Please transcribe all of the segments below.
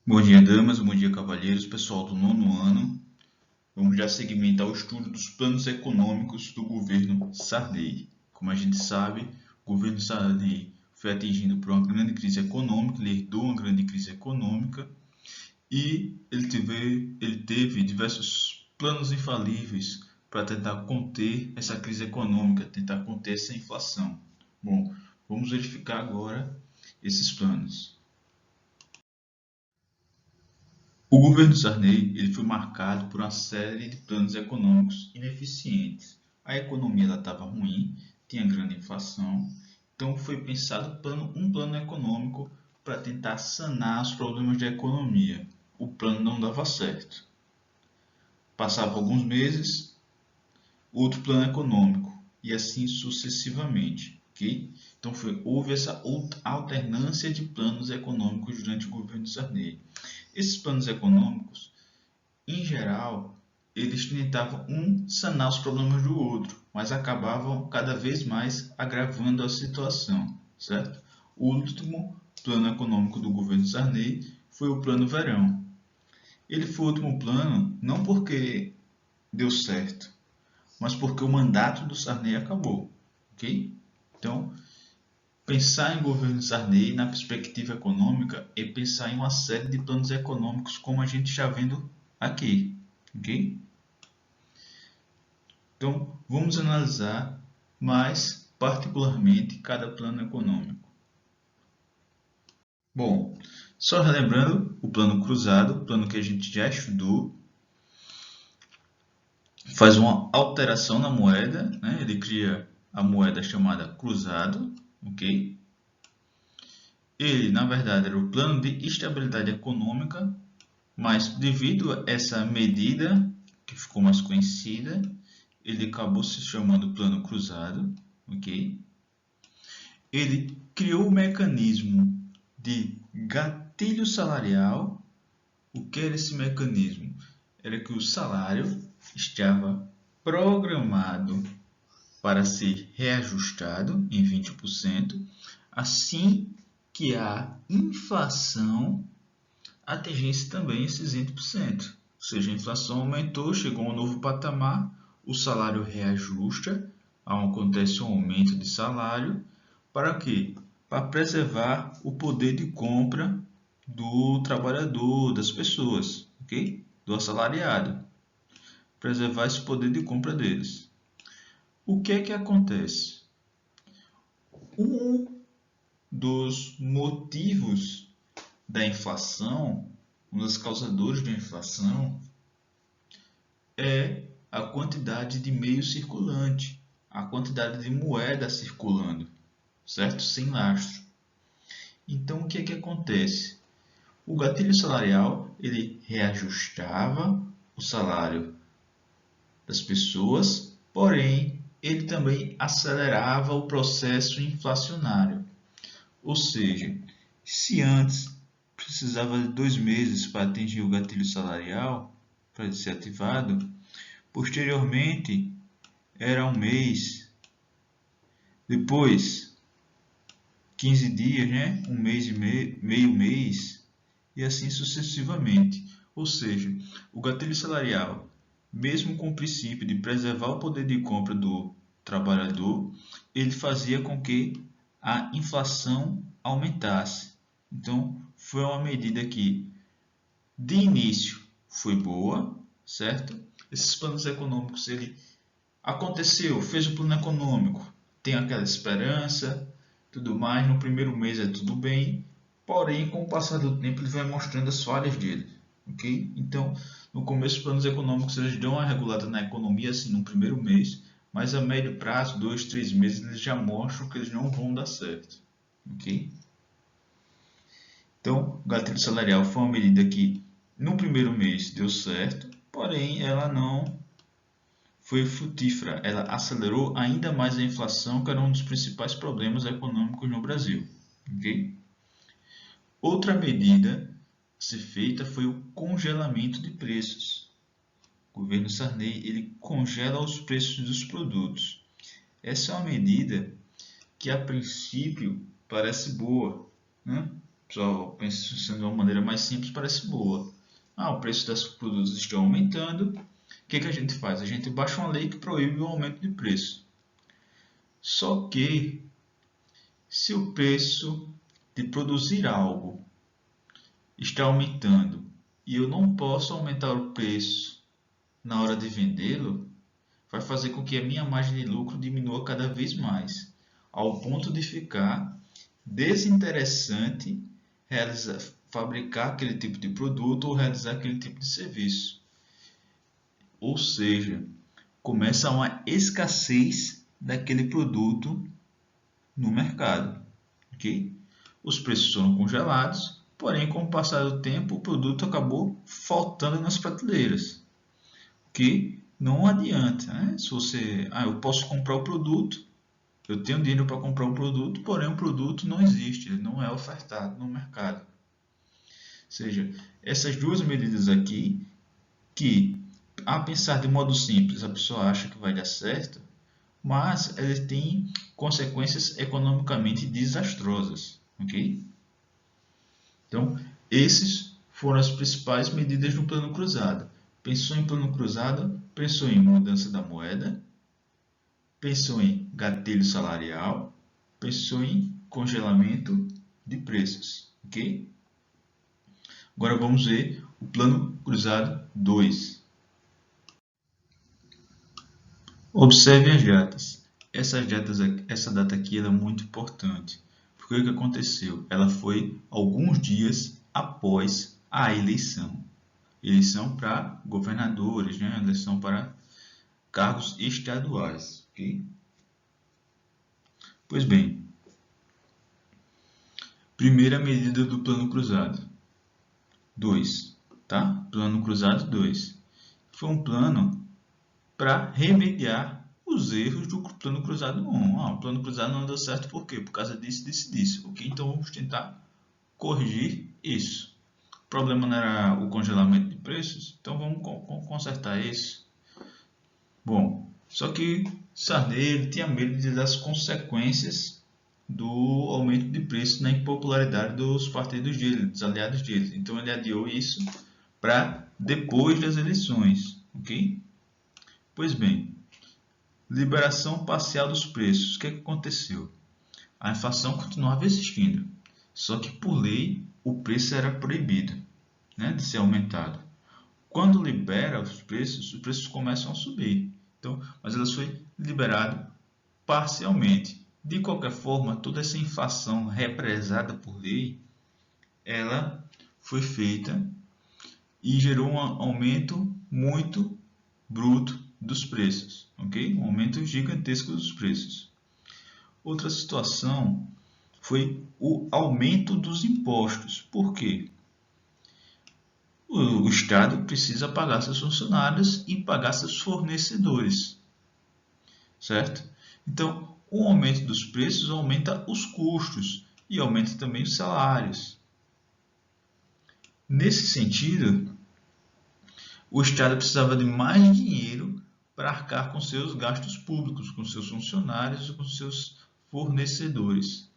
Bom dia, damas, bom dia, cavalheiros, pessoal do nono ano. Vamos já segmentar o estudo dos planos econômicos do governo Sarney. Como a gente sabe, o governo Sarney foi atingido por uma grande crise econômica, ele herdou uma grande crise econômica e ele teve diversos planos infalíveis para tentar conter essa crise econômica, tentar conter essa inflação. Bom, vamos verificar agora esses planos. O governo Sarney ele foi marcado por uma série de planos econômicos ineficientes. A economia estava ruim, tinha grande inflação, então foi pensado um plano econômico para tentar sanar os problemas da economia. O plano não dava certo. Passava alguns meses, outro plano econômico e assim sucessivamente. Okay? Então houve essa alternância de planos econômicos durante o governo Sarney. Esses planos econômicos, em geral, eles tentavam sanar os problemas do outro, mas acabavam cada vez mais agravando a situação, certo? O último plano econômico do governo Sarney foi o Plano Verão. Ele foi o último plano não porque deu certo, mas porque o mandato do Sarney acabou, ok? Então, pensar em governo Sarney na perspectiva econômica é pensar em uma série de planos econômicos como a gente está vendo aqui, ok? Então, vamos analisar mais particularmente cada plano econômico. Bom, só relembrando o plano cruzado, o plano que a gente já estudou, faz uma alteração na moeda, né? Ele cria a moeda chamada cruzado, ok? Ele, na verdade, era o plano de estabilidade econômica, mas devido a essa medida, que ficou mais conhecida, ele acabou se chamando Plano Cruzado, ok? Ele criou o mecanismo de gatilho salarial. O que era esse mecanismo? Era que o salário estava programado para ser reajustado em 20%, assim que a inflação atingisse também esses 20%. Ou seja, a inflação aumentou, chegou a um novo patamar, o salário reajusta, acontece um aumento de salário, para quê? Para preservar o poder de compra do trabalhador, das pessoas, ok? Do assalariado. Preservar esse poder de compra deles. O que é que acontece? Um dos motivos da inflação, um dos causadores da inflação, é a quantidade de meio circulante, a quantidade de moeda circulando, certo? Sem lastro. Então, o que é que acontece? O gatilho salarial ele reajustava o salário das pessoas, porém ele também acelerava o processo inflacionário. Ou seja, se antes precisava de 2 meses para atingir o gatilho salarial, para ser ativado, posteriormente era um mês, depois 15 dias, né? Um mês e meio mês, e assim sucessivamente. Ou seja, o gatilho salarial, mesmo com o princípio de preservar o poder de compra do trabalhador, ele fazia com que a inflação aumentasse. Então, foi uma medida que, de início, foi boa, certo? Esses planos econômicos, ele aconteceu, fez o plano econômico, tem aquela esperança, tudo mais, no primeiro mês é tudo bem, porém, com o passar do tempo, ele vai mostrando as falhas dele, ok? Então, no começo, os planos econômicos eles dão uma regulada na economia, assim, no primeiro mês, mas a médio prazo, 2, 3 meses, eles já mostram que eles não vão dar certo, ok? Então, o gatilho salarial foi uma medida que no primeiro mês deu certo, porém ela não foi frutífera. Ela acelerou ainda mais a inflação, que era um dos principais problemas econômicos no Brasil. Okay? Outra medida a ser feita foi o congelamento de preços. O governo Sarney ele congela os preços dos produtos. Essa é uma medida que a princípio parece boa, né? Pessoal, pensando de uma maneira mais simples, parece boa. O preço dos produtos estão aumentando. O que a gente faz? A gente baixa uma lei que proíbe o aumento de preço. Só que, se o preço de produzir algo está aumentando e eu não posso aumentar o preço na hora de vendê-lo, vai fazer com que a minha margem de lucro diminua cada vez mais, ao ponto de ficar desinteressante fabricar aquele tipo de produto ou realizar aquele tipo de serviço. Ou seja, começa uma escassez daquele produto no mercado, ok? Os preços foram congelados, porém, com o passar do tempo, o produto acabou faltando nas prateleiras, que não adianta, né? Se você, eu posso comprar o produto, eu tenho dinheiro para comprar o produto, porém o produto não existe, ele não é ofertado no mercado. Ou seja, essas duas medidas aqui, que a pensar de modo simples a pessoa acha que vai dar certo, mas elas têm consequências economicamente desastrosas, ok? Então, esses foram as principais medidas no plano cruzado. Pensou em plano cruzado, pensou em mudança da moeda, pensou em gatilho salarial, pensou em congelamento de preços, ok? Agora vamos ver o plano cruzado 2. Observe as datas. Essa data aqui é muito importante. Porque o que aconteceu? Ela foi alguns dias após a eleição. Eleição para governadores, né? Eleição para cargos estaduais. Okay? Pois bem, primeira medida do plano cruzado 2. Tá? Plano cruzado 2. Foi um plano para remediar os erros do plano cruzado 1. O plano cruzado não deu certo por quê? Por causa disso, disso. Ok? Então vamos tentar corrigir isso. O problema não era o congelamento de preços, então vamos consertar isso. Bom, só que Sarney tinha medo das consequências do aumento de preço na impopularidade dos partidos dele, dos aliados dele. Então ele adiou isso para depois das eleições, ok? Pois bem, liberação parcial dos preços. O que aconteceu? A inflação continuava existindo, só que por lei o preço era proibido, né, de ser aumentado. Quando libera os preços começam a subir. Então, mas elas foi liberado parcialmente. De qualquer forma, toda essa inflação represada por lei, ela foi feita e gerou um aumento muito bruto dos preços, ok? Um aumento gigantesco dos preços. Outra situação foi o aumento dos impostos. Por quê? O Estado precisa pagar seus funcionários e pagar seus fornecedores, certo? Então, o aumento dos preços aumenta os custos e aumenta também os salários. Nesse sentido, o Estado precisava de mais dinheiro para arcar com seus gastos públicos, com seus funcionários e com seus fornecedores.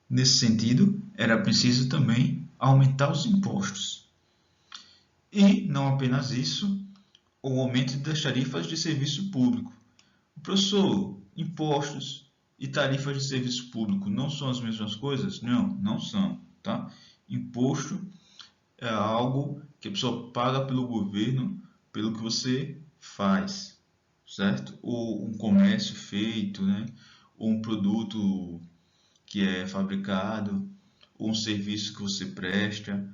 Nesse sentido, era preciso também aumentar os impostos. E, não apenas isso, o aumento das tarifas de serviço público. Professor, impostos e tarifas de serviço público não são as mesmas coisas? Não, não são. Tá? Imposto é algo que a pessoa paga pelo governo, pelo que você faz, certo? Ou um comércio feito, né? Ou um produto que é fabricado, ou um serviço que você presta,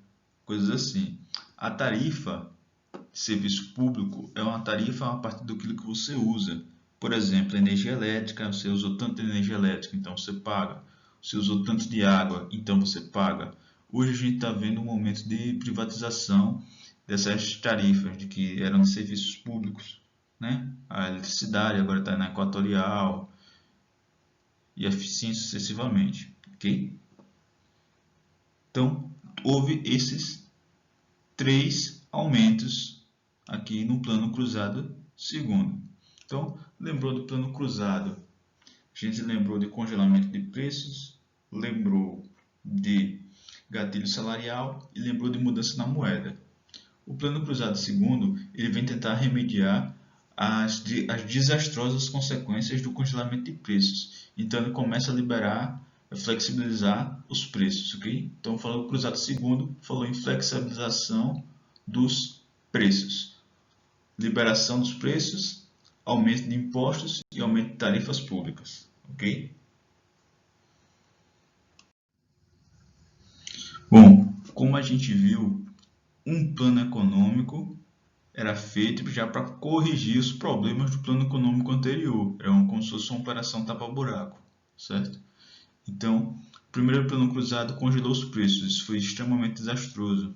coisas assim. A tarifa de serviço público é uma tarifa a partir daquilo que você usa. Por exemplo, energia elétrica, você usou tanto de energia elétrica, então você paga. Você usou tanto de água, então você paga. Hoje a gente está vendo um momento de privatização dessas tarifas, de que eram de serviços públicos, né? A eletricidade agora está na Equatorial e assim sucessivamente, ok? Então, houve esses 3 aumentos aqui no plano cruzado segundo. Então, lembrou do plano cruzado? A gente lembrou de congelamento de preços, lembrou de gatilho salarial e lembrou de mudança na moeda. O plano cruzado segundo, ele vem tentar remediar as desastrosas consequências do congelamento de preços. Então ele começa a flexibilizar os preços, ok? Então falou do cruzado segundo, falou em flexibilização dos preços, liberação dos preços, aumento de impostos e aumento de tarifas públicas, ok? Bom, como a gente viu, um plano econômico era feito já para corrigir os problemas do plano econômico anterior. Era como se fosse uma operação tapa-buraco, certo? Então, o primeiro plano cruzado congelou os preços. Isso foi extremamente desastroso.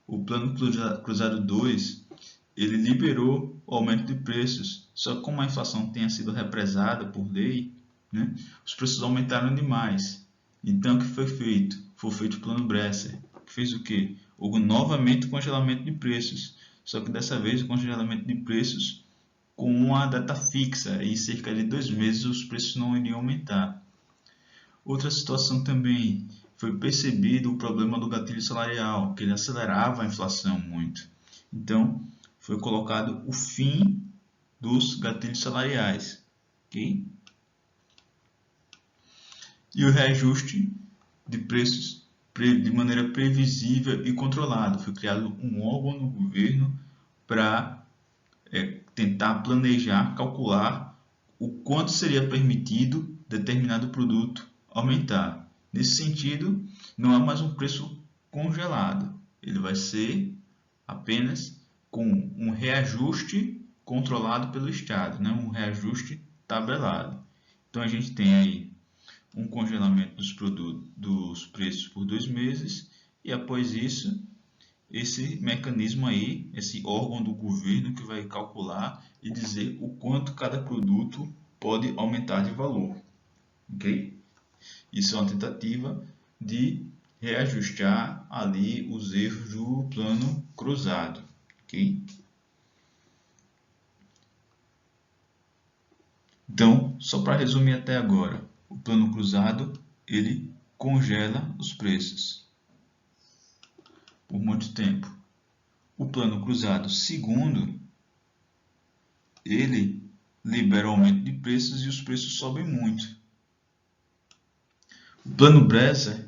O plano cruzado 2, ele liberou o aumento de preços. Só que como a inflação tenha sido represada por lei, né, os preços aumentaram demais. Então, o que foi feito? Foi feito o plano Bresser, que fez o quê? Houve novamente o congelamento de preços. Só que dessa vez o congelamento de preços com uma data fixa, e cerca de 2 meses os preços não iriam aumentar. Outra situação também, foi percebido o problema do gatilho salarial, que ele acelerava a inflação muito. Então, foi colocado o fim dos gatilhos salariais, ok? E o reajuste de preços de maneira previsível e controlada. Foi criado um órgão no governo para tentar planejar, calcular o quanto seria permitido determinado produto aumentar. Nesse sentido, não é mais um preço congelado, ele vai ser apenas com um reajuste controlado pelo Estado, né? Um reajuste tabelado. Então a gente tem aí um congelamento dos produtos, dos preços por 2 meses e após isso esse mecanismo aí, esse órgão do governo que vai calcular e dizer o quanto cada produto pode aumentar de valor, ok? Isso é uma tentativa de reajustar ali os erros do plano cruzado, ok? Então, só para resumir até agora, o plano cruzado ele congela os preços por muito tempo. O plano cruzado segundo, ele libera o aumento de preços e os preços sobem muito. O plano Bresser,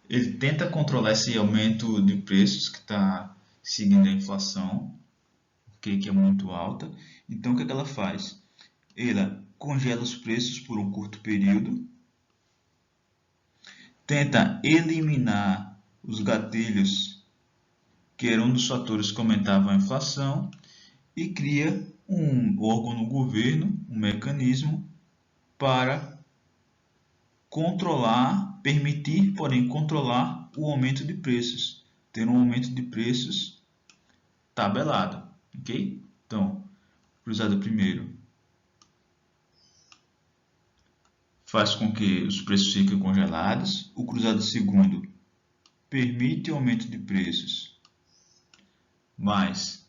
ele tenta controlar esse aumento de preços que está seguindo a inflação, okay, que é muito alta. Então, o que ela faz? Ela congela os preços por um curto período, tenta eliminar os gatilhos que eram um dos fatores que aumentavam a inflação e cria um órgão no governo, um mecanismo para controlar, permitir, porém controlar o aumento de preços, ter um aumento de preços tabelado, ok? Então, cruzado primeiro faz com que os preços fiquem congelados, o cruzado segundo permite o aumento de preços, mas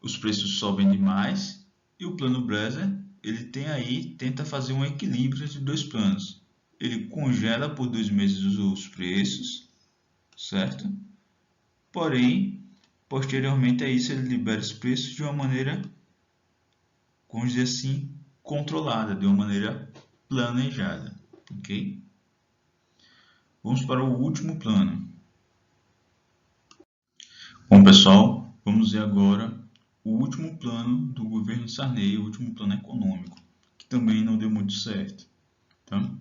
os preços sobem demais, e o plano Bresser, ele tem aí, tenta fazer um equilíbrio entre dois planos. Ele congela por 2 meses os preços, certo? Porém, posteriormente a isso, ele libera os preços de uma maneira, vamos dizer assim, controlada, de uma maneira planejada, ok? Vamos para o último plano. Bom, pessoal, vamos ver agora o último plano do governo Sarney, o último plano econômico, que também não deu muito certo. Tá?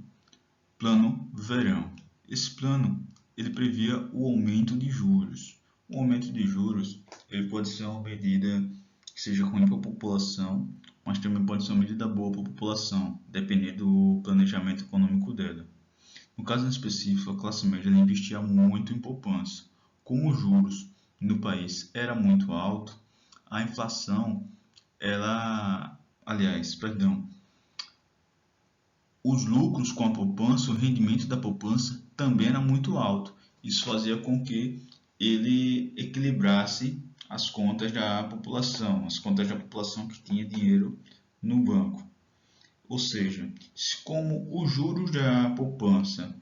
Plano Verão. Esse plano ele previa o aumento de juros. O aumento de juros ele pode ser uma medida que seja ruim para a população, mas também pode ser uma medida boa para a população, dependendo do planejamento econômico dela. No caso específico, a classe média investia muito em poupança. Como os juros no país era muito alto, a inflação, os lucros com a poupança, o rendimento da poupança também era muito alto. Isso fazia com que ele equilibrasse as contas da população, que tinha dinheiro no banco. Ou seja, como os juros da poupança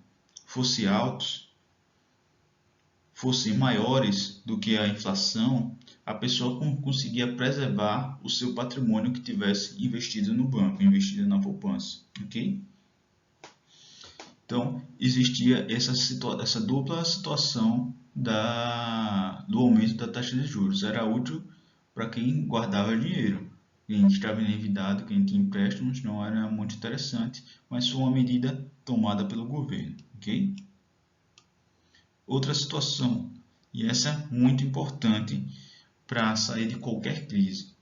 fossem altos, fossem maiores do que a inflação, a pessoa conseguia preservar o seu patrimônio que tivesse investido no banco, investido na poupança, ok? Então, existia essa dupla situação do aumento da taxa de juros. Era útil para quem guardava dinheiro. Quem estava endividado, quem tinha empréstimos, não era muito interessante, mas foi uma medida tomada pelo governo, ok? Outra situação, e essa é muito importante para sair de qualquer crise.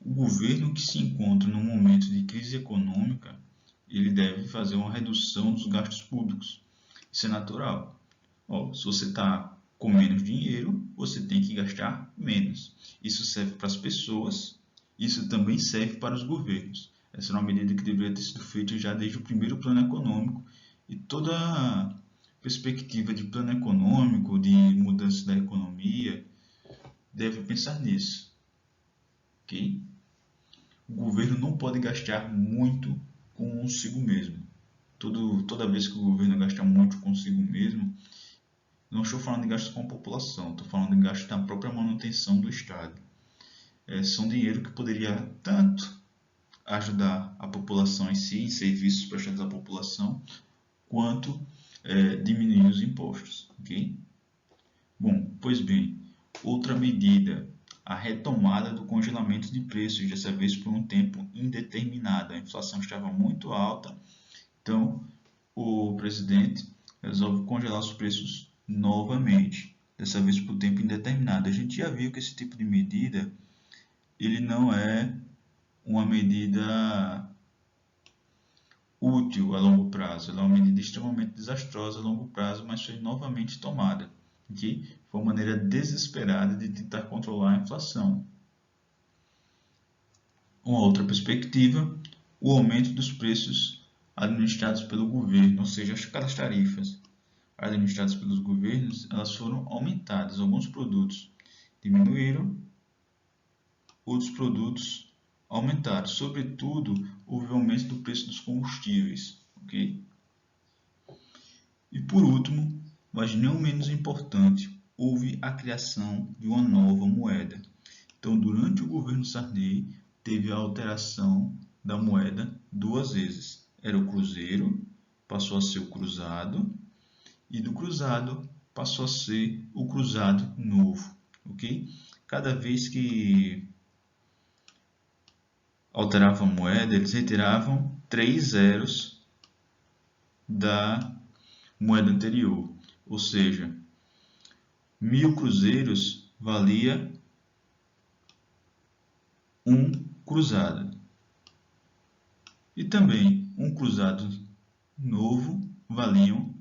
O governo que se encontra num momento de crise econômica, ele deve fazer uma redução dos gastos públicos. Isso é natural. Se você está com menos dinheiro, você tem que gastar menos. Isso serve para as pessoas, isso também serve para os governos. Essa é uma medida que deveria ter sido feita já desde o primeiro plano econômico, e toda perspectiva de plano econômico, de mudança da economia, deve pensar nisso. Ok? O governo não pode gastar muito consigo mesmo. Toda vez que o governo gasta muito consigo mesmo, não estou falando de gastos com a população, estou falando de gastos na própria manutenção do Estado. São dinheiro que poderia tanto ajudar a população em si, em serviços prestados à população, quanto diminuir os impostos. Okay? Bom, pois bem, outra medida, a retomada do congelamento de preços, dessa vez por um tempo indeterminado. A inflação estava muito alta, então o presidente resolve congelar os preços novamente, dessa vez por tempo indeterminado. A gente já viu que esse tipo de medida ele não é uma medida útil a longo prazo, ela é uma medida extremamente desastrosa a longo prazo, mas foi novamente tomada, que foi uma maneira desesperada de tentar controlar a inflação. Uma outra perspectiva, o aumento dos preços administrados pelo governo, ou seja, aquelas tarifas administradas pelos governos, elas foram aumentadas. Alguns produtos diminuíram, outros produtos aumentaram. Sobretudo, houve aumento do preço dos combustíveis. Okay? E por último, mas não menos importante, houve a criação de uma nova moeda. Então, durante o governo Sarney, teve a alteração da moeda duas vezes. Era o cruzeiro, passou a ser o cruzado, e do cruzado passou a ser o cruzado novo. Okay? Cada vez que alteravam a moeda, eles retiravam 3 zeros da moeda anterior. Ou seja, 1.000 cruzeiros valia um cruzado. E também um cruzado novo valiam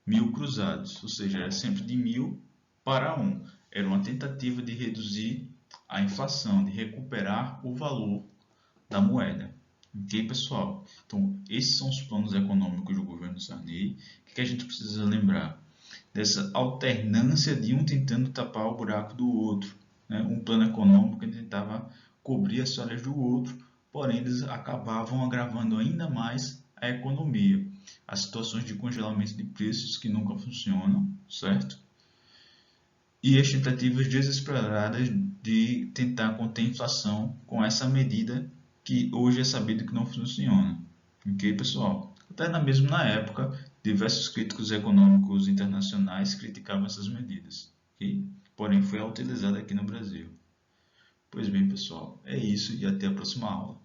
1.000 cruzados. Ou seja, era sempre de 1.000 para 1. Era uma tentativa de reduzir a inflação, de recuperar o valor da moeda. Ok, pessoal? Então, esses são os planos econômicos do governo Sarney. O que a gente precisa lembrar? Dessa alternância de um tentando tapar o buraco do outro. Né? Um plano econômico que tentava cobrir as falhas do outro, porém eles acabavam agravando ainda mais a economia. As situações de congelamento de preços que nunca funcionam, certo? E as tentativas desesperadas de tentar conter a inflação com essa medida que hoje é sabido que não funciona. Ok, pessoal? Até mesmo na época, diversos críticos econômicos internacionais criticavam essas medidas. Okay? Porém, foi utilizada aqui no Brasil. Pois bem, pessoal, é isso e até a próxima aula.